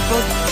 likod.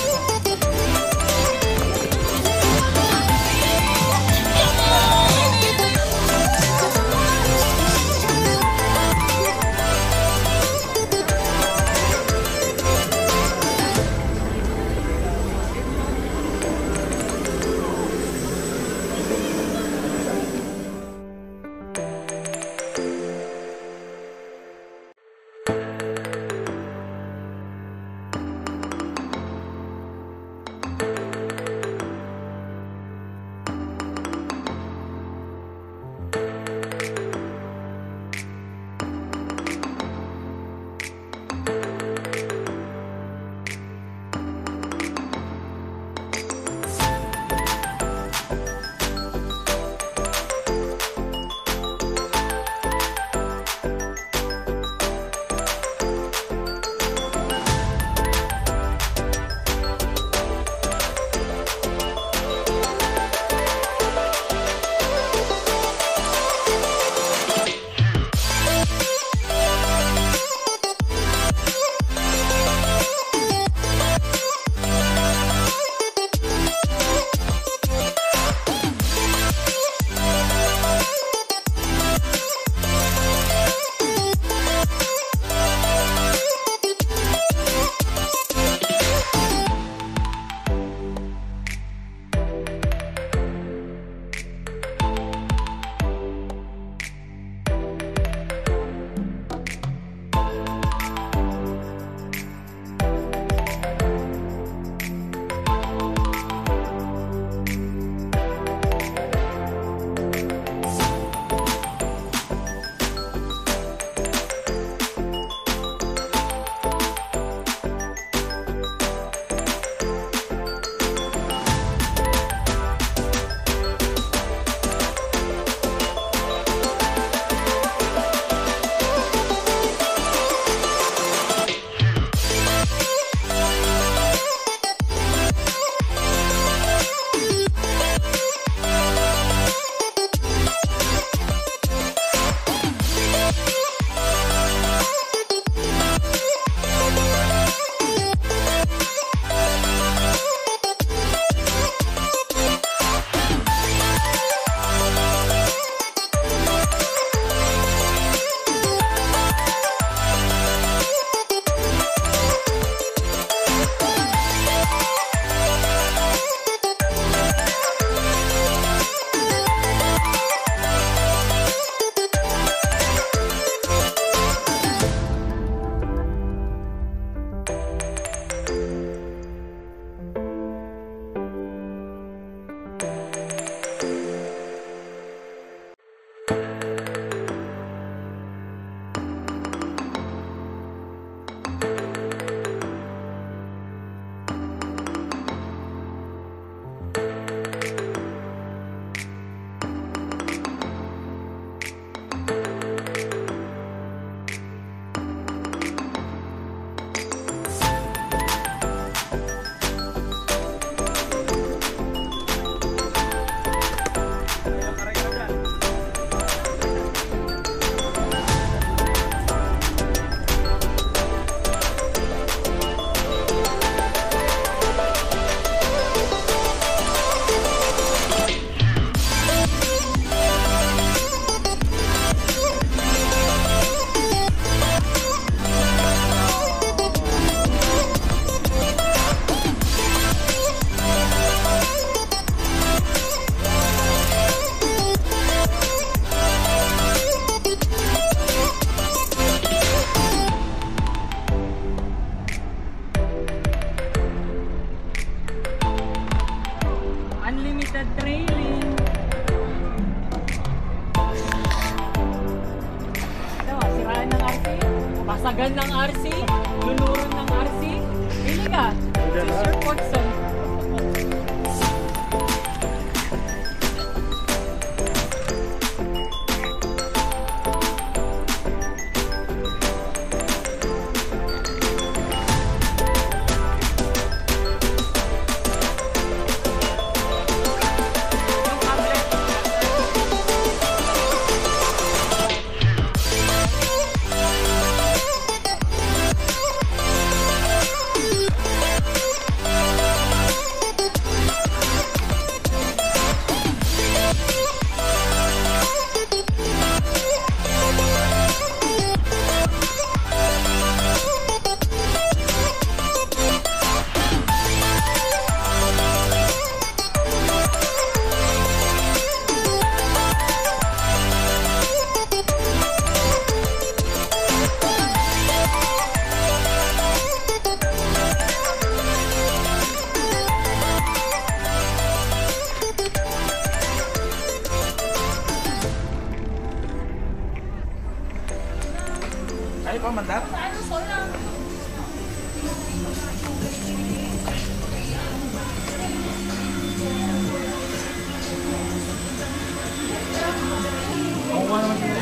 Basagan ng RC, luluron ng RC. Pili ka, si Sir Watson. apa mandar? Mau naman sila.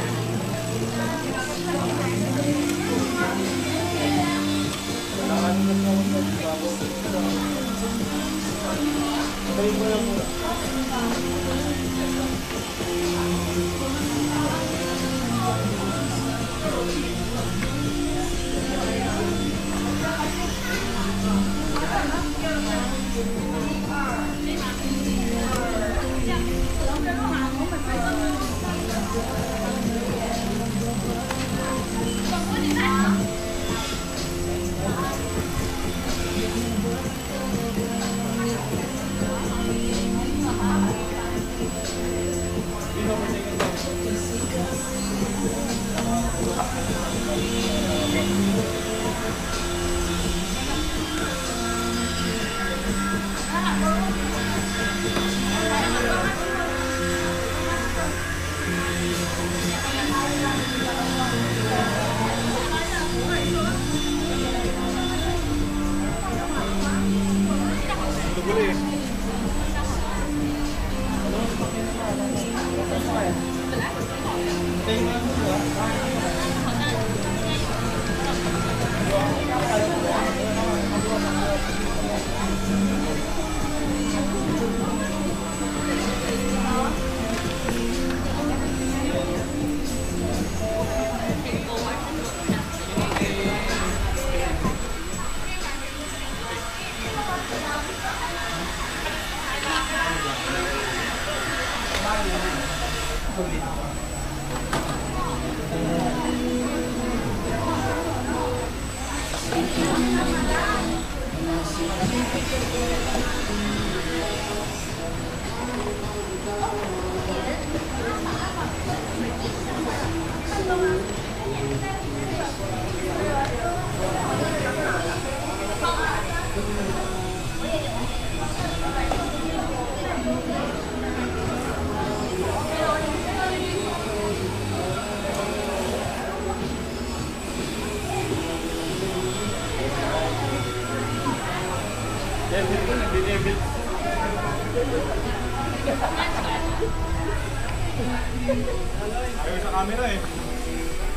Ayaw sa camera eh.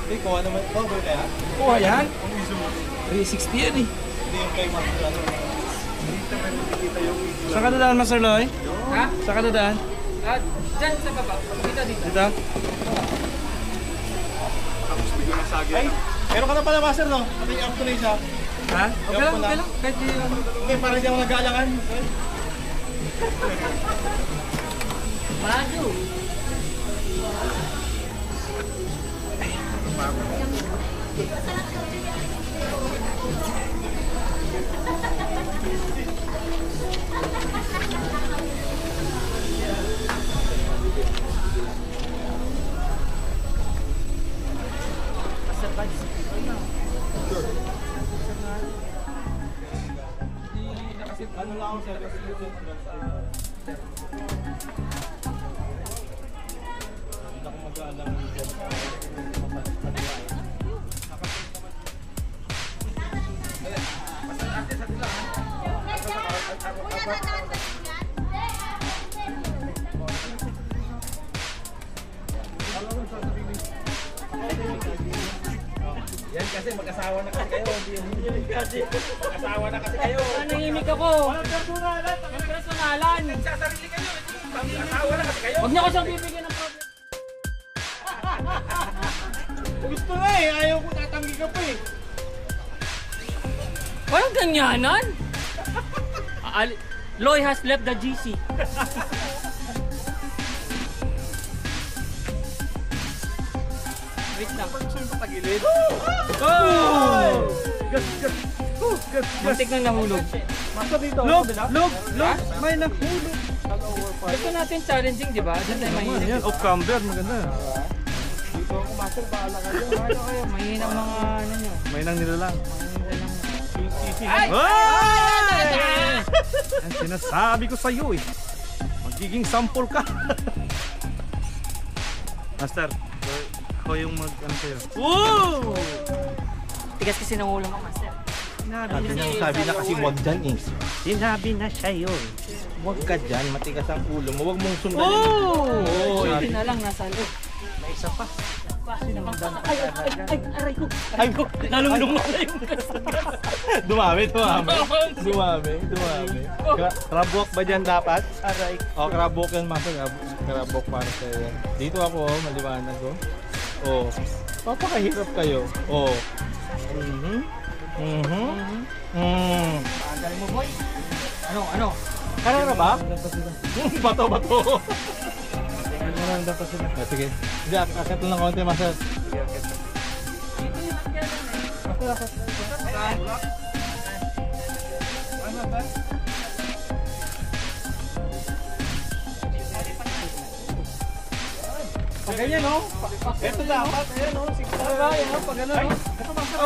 Hindi, kuha naman. Cover kaya? Kuha yan? Kung iso. 360 yan eh. Hindi yung kay Master ano. Hindi naman nakikita yung iso. Saan ka dadaan, Master Loy? Ha? Saan ka dadaan? Diyan sa baba. Dito. Dito? Tapos biglang nasagi. Ay! Meron ka na pala, Master, no? Pati up to na isa. Ha? Okay lang. Kahit di Okay, para hindi ako nag-aalangan. Madu. Ano lang ako sa hindi ako mag-aalangan dyan. Yan kasi mag-asawa na kasi kayo. Mag-asawa na kasi kayo. Nanahimik ako. Walang personalan. Ang personalan. Nagsasarili kayo. Mag-asawa na kasi kayo. Huwag niyo ko siyang bibigyan ng problem. Gusto nga eh. Ayaw ko tatanggi ka pa eh. Walang ganyanan. Loy has left the GC. Wait lang. Gusto yung patagilid. Oh! Gas. Muntik na nahulog. Masa dito. Look! May nahulog. Gusto natin challenging, di ba? Diyan tayo mahina. Yan, off-camber, maganda. Dito ako, Master. Bahala kayo. Ano kayo? Mahina ang mga ano nyo. May nang nilalang. Ay! Ay! Ang sinasabi ko sa iyo eh. Magiging sample ka. Master, ako yung mag ano sa'yo. Woo! Matigas kasi ng ulo mo, master. Sabi na kasi wag dyan eh. Sinabi na siya yun. Wag ka dyan, matigas ang ulo mo. Wag mong sundan. Oh! Buti na lang, nasa loob. May isa pa. Ay, aray ko. Aray ko. Lalong lumala yung Dumami. Crab walk ba dyan dapat? Aray. O, crab walk yan, master. Crab walk para sa'yo. Dito ako, maliwanag ko. O, papakahirap kayo. O. Ang galing mo, boy. Ano? Kaya na ba? Bato. Sige. Hindi, akit lang ng konti, master. Pag ganyan, no? Ito dapat, ayan o. Ayan, no? Pag ganyan, no? Ito, master.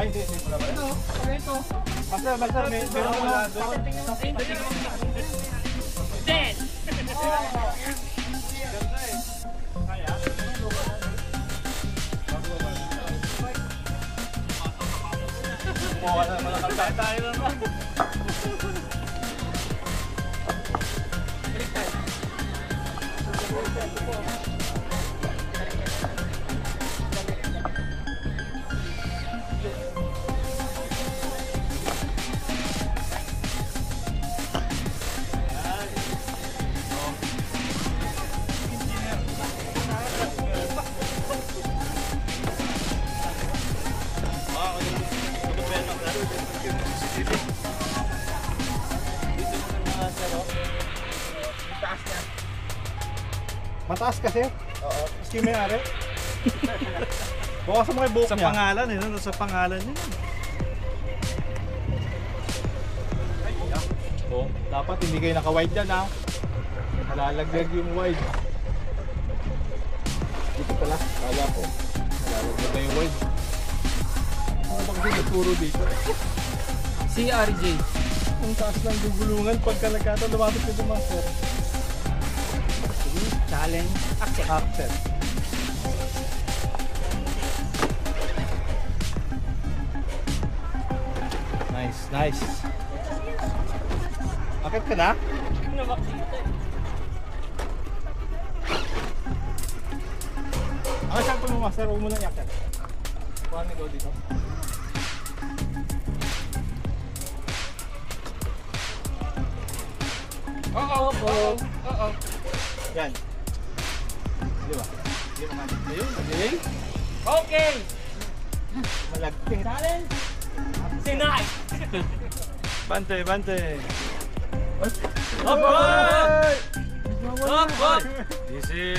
Ay, hindi pala ba? Ito, pag ganito. Master, meron ko na doon. Dead! Wala naman ang tayo naman. Mataas kasi? Oo. Mas yung may-ari? Bukasan mo kay buhok Sa niya. pangalan eh, no? Sa pangalan niya. Oh, dapat hindi kayo naka-wide dyan ha. Nalalaglag yung wide. Dito pala, kala ko. Nalalaglag na yung wide. Ano ba kasi nagturo dito? Si RJ. Ang taas ng gugulungan pagka nagkataon lumapit ka sa master. Challenge. Accept. Nice. Akit ka na? Ang sakto mo master, huwag mo nang yakit. Kuha na go dito. Oo. Yan. Di ba? Di ba? Ayun, magaling. Okay! Malagpit. Challenge! Sinay! Bante. Up! Easy.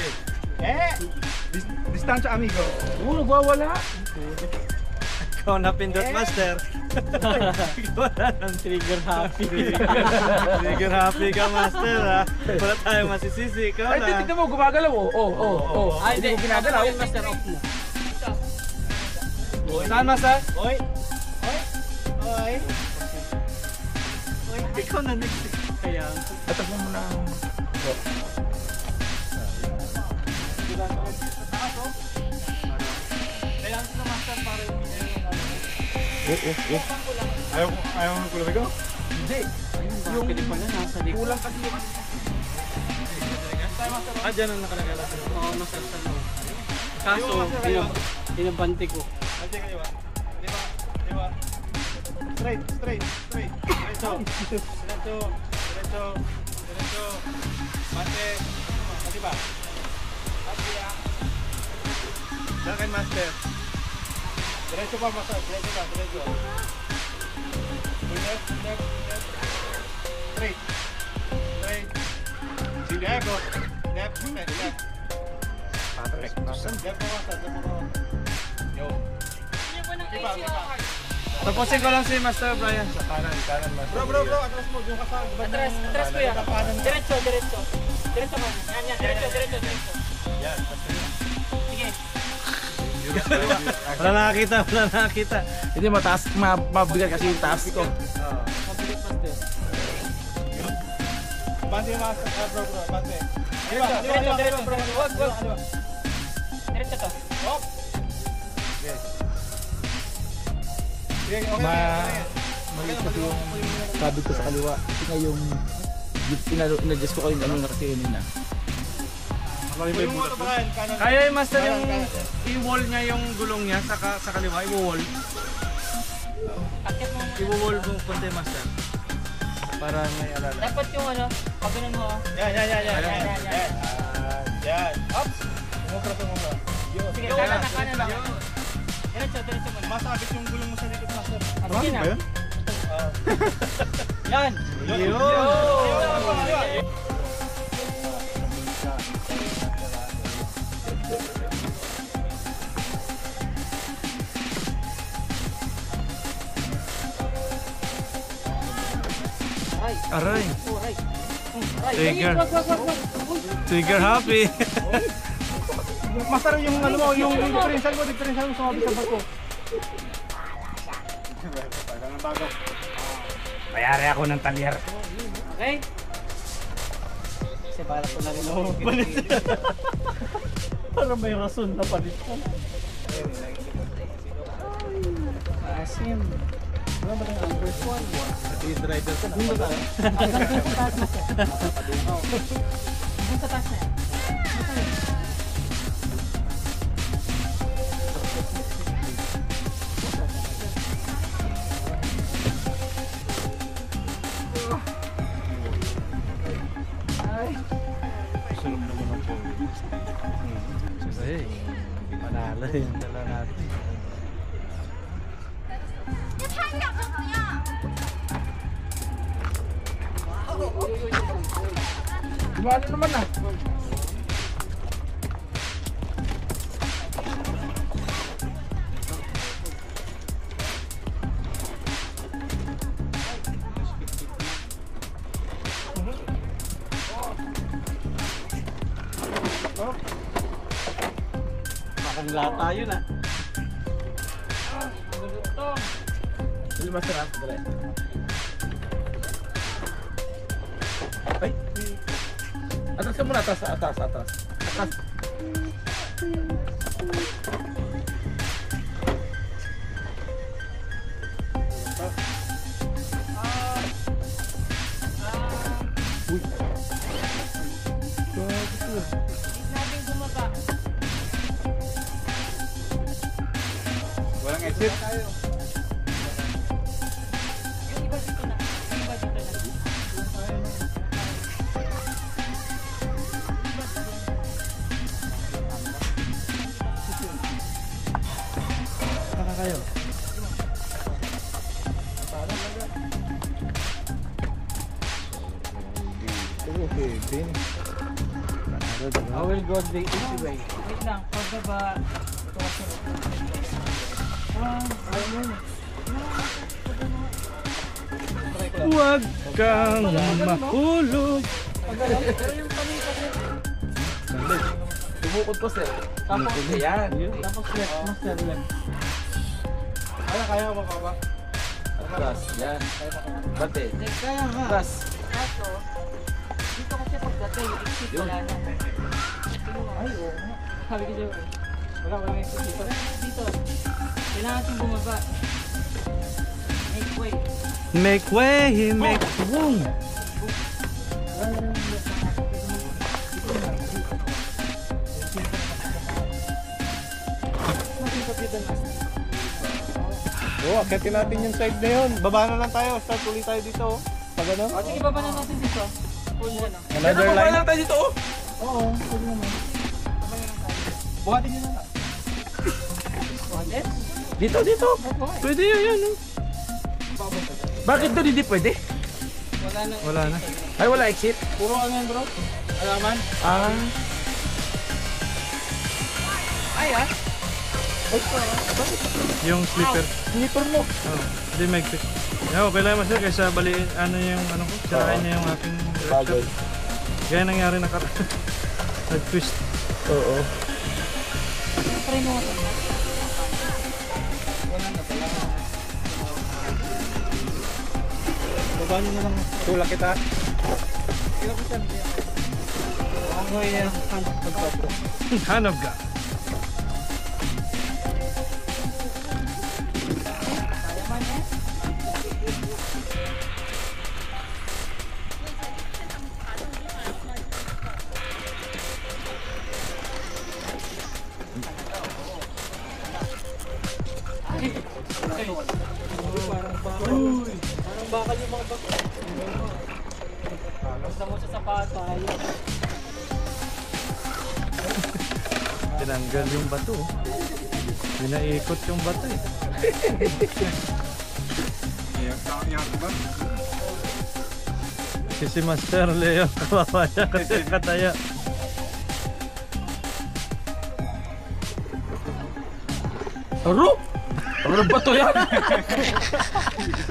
Distansya amigo. Nagwawala. Ikaw na pindot, master. Trigger happy. Trigger happy ka, master, ha? Wala tayong masisisi. Ikaw Ay, na. tignan mo, gumagalaw oh. Ay, Hindi mo ginagalaw. Yung master off na. Saan, master? Oy. Ikaw na next. Kaya, Atak mo muna. kailangan sa master para yung Ayaw mo kulay ko? Hindi. yung pala nasa likod. Kulang kasi yung... Dyan ang nakalagala. Oo, master sa loob. Kaso, pinabante ko. Nandiyan kayo ba? Di ba? Straight. Diretso. Bante. Di ba? Dakan master. Diretso pa master. Diretso. Left. Straight. Sige ako. Left. Perfect. Left mo master. Yo. Diba? Tapusin ko lang si Master Brian. Sa kanan master. Bro, atras mo. Yung kasal. Atras ko yan. Diretso. Diretso man. Yan. Diretso. Yan. Sige. Wala nakakita. Hindi, mataas, mabigat kasi yung taas ko. Mabigat master. Bante master. Bro. Bante. Diretso. Wag. Diretso to. Hop. Mali kasi yung sabi ko sa kaliwa. Kasi nga yung in-adjust ko kayo ano na kasi yun na. Kaya yung master yung i-wall niya yung gulong niya sa kaliwa, i-wall. I-wall kung konti master. Para may alala. Dapat yung ano, pagano'n mo. Yan. Ops! Sige, kanan lang. Diretso mo na. Masabit yung gulong mo sa likod, master. Sige na. Yan! Aray. Trigger. Trigger happy. Master, yung ano mo, yung differential mo sumabi sa barko. Mayari ako ng talyer. Okay? Kasi para ko na rin ako. Para may rason na palitan. Asim. Wala ba ng first one? Yung rider ka na. Doon sa taas na siya. Doon sa taas na yan. Hey, manalo yung dala natin. Gumano naman na. Makanglata yun ah. Hindi masarap. Ay. Atas ka muna, atas. Atas. Uy. Nating bumaba. Walang exit. Yung iba dito na. Yung iba dito na. Saka kayo. Okay, bin. I will go the easy way. Wait lang. Pagbaba. Ito kasi. Huwag kang mahulog. Tumukod ko sir. Tapos yan. Tapos master left. Kaya mo ba? Atras. Yan. Bate. Kaya nga. Atras. Kaso, dito kasi pagdating, yung exit wala na. Ay, oo. Sabi ko dyan, walang exit dito. Dito, kailangan natin bumaba. Make way. Make way, make room. Akitin natin yung side na yun. Baba na lang tayo. Start ulit tayo dito. Pag ano? O, sige, baba na natin dito. Full na lang. Another Yan, line. lang tayo dito. Oh. Oo, pwede naman. Buhatin nyo na lang. What? Dito. Pwede yan. Oh. Bakit doon hindi pwede? Wala na. Wala na. Ay, wala exit. Puro ano yan bro? Alaman? Ah. Ay, ah. Yung slipper. Sniper mo. Oh, hindi mag-fit. Yeah, okay lang master kaysa baliin ano yung ano ko, sirain niya yung aking Bagay. Kaya nangyari na nag-twist. Oo. Try mo ito. Baba nyo na lang. Tulak kita. Ako yan. Hand of God. Tanggal yung mga bago. Basta mo sa sapato. Ayun. Tinanggal yung bato. Pinaikot yung bato eh. Si Master Leo, kawawa siya kasi kataya. Aro! Ano ba to yan?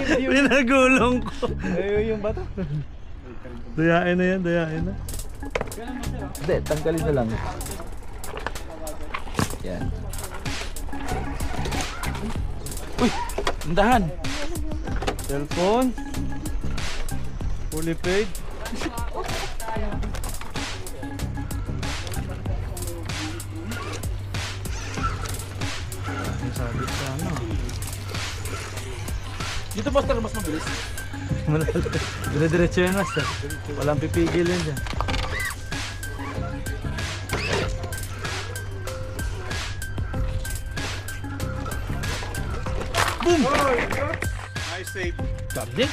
Pinagulong ko. Ayun yung bato. Dayain na yan, dayain na. Hindi, tanggalin na lang. Yan. Uy! Andahan! Cellphone. Fully paid. Ang sabi sa ano. Dito master mas mabilis. Dire-diretso yan, Master. Walang pipigil yan dyan. Nice save. Sabi?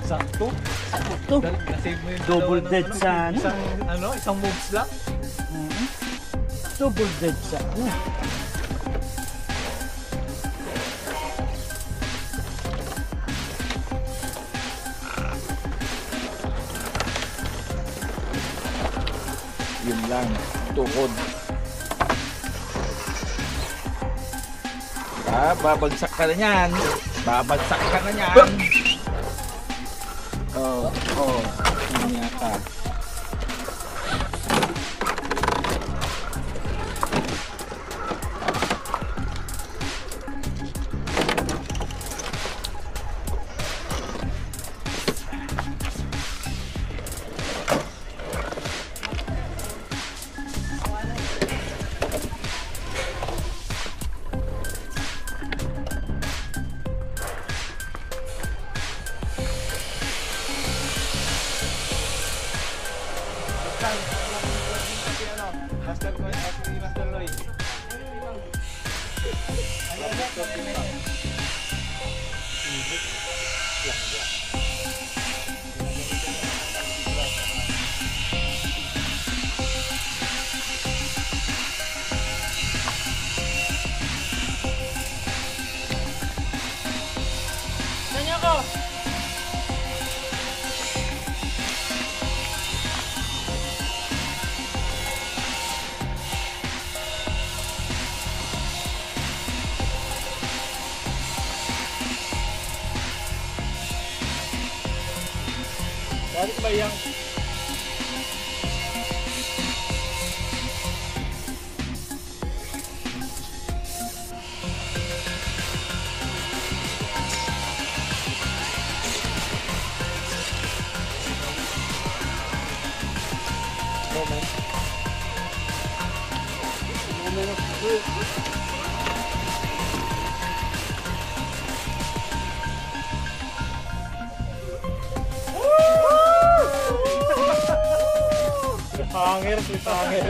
Sakto. Ito. Na-save mo yung Double dalawa dead ng sa ano? Isang moves lang. Double dead sa ano? Yun lang. Tukod. Babagsak ka na yan. Babagsak ka na yan. Oh, oh. Niya ka. Master Lloyd. Saan ako? Bakit ba yung Hanger, hanger.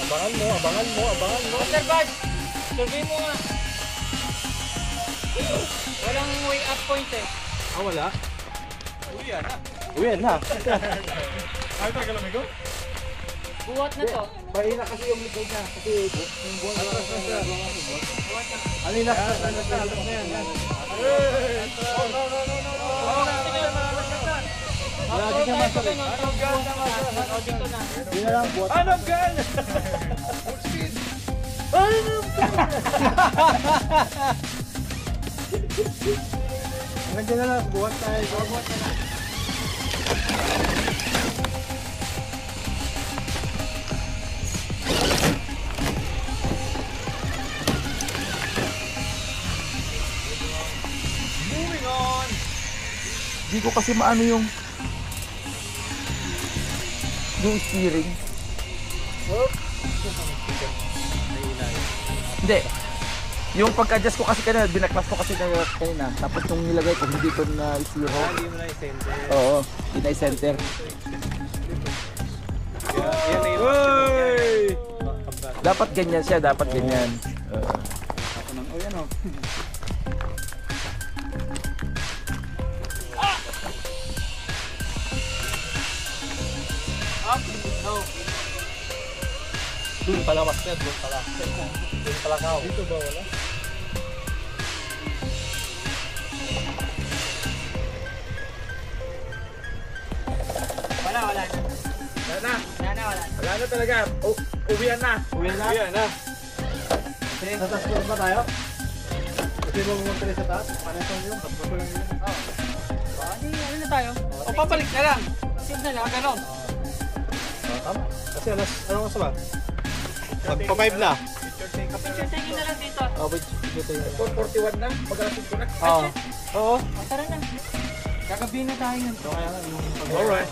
Abangan mo, abangan mo, abangan mo. Master Bad, survey mo nga. Walang way up point eh. Ah, wala? Uwi na. Ay, tagal amigo? Buwat na to. Mahina kasi yung likod niya. Kasi yung buwan na Buwat na. Alin na. Lagi ka master. Dito na. Hindi na lang buwan. Anong gun? Nandiyan na lang. Buwan tayo. Buwat na lang. Moving on. Hindi ko kasi maano yung steering. Hindi. Yung pagka-adjust ko kasi kanina, binaklas ko kasi kanina. Tapos nung nilagay ko, hindi ko na zero. Hindi mo na i-center. Oo, hindi na center. Yan na yung Dapat ganyan siya, dapat ganyan. Ako nang, oh yan oh. Up, no. Doon pala master, doon pala. Doon pala ka. Dito ba wala? Wala. Wala na. Wala. Wala na talaga. Uwian na. Uwi na. Sa taas ko ba tayo? Kasi mo pumunta sa taas? Paano ito yung? Tapos ko lang yun. Ano na tayo? O papalik na lang. Signal lang, ganon. Tama. Kasi ano sa ba? Magpa-5 na. Picture taking na lang dito. Oh, wait. Dito yun. 441 na. Magalasin ko na. Oo. Oo. Tara na. Gagabihin na tayo yun. Alright.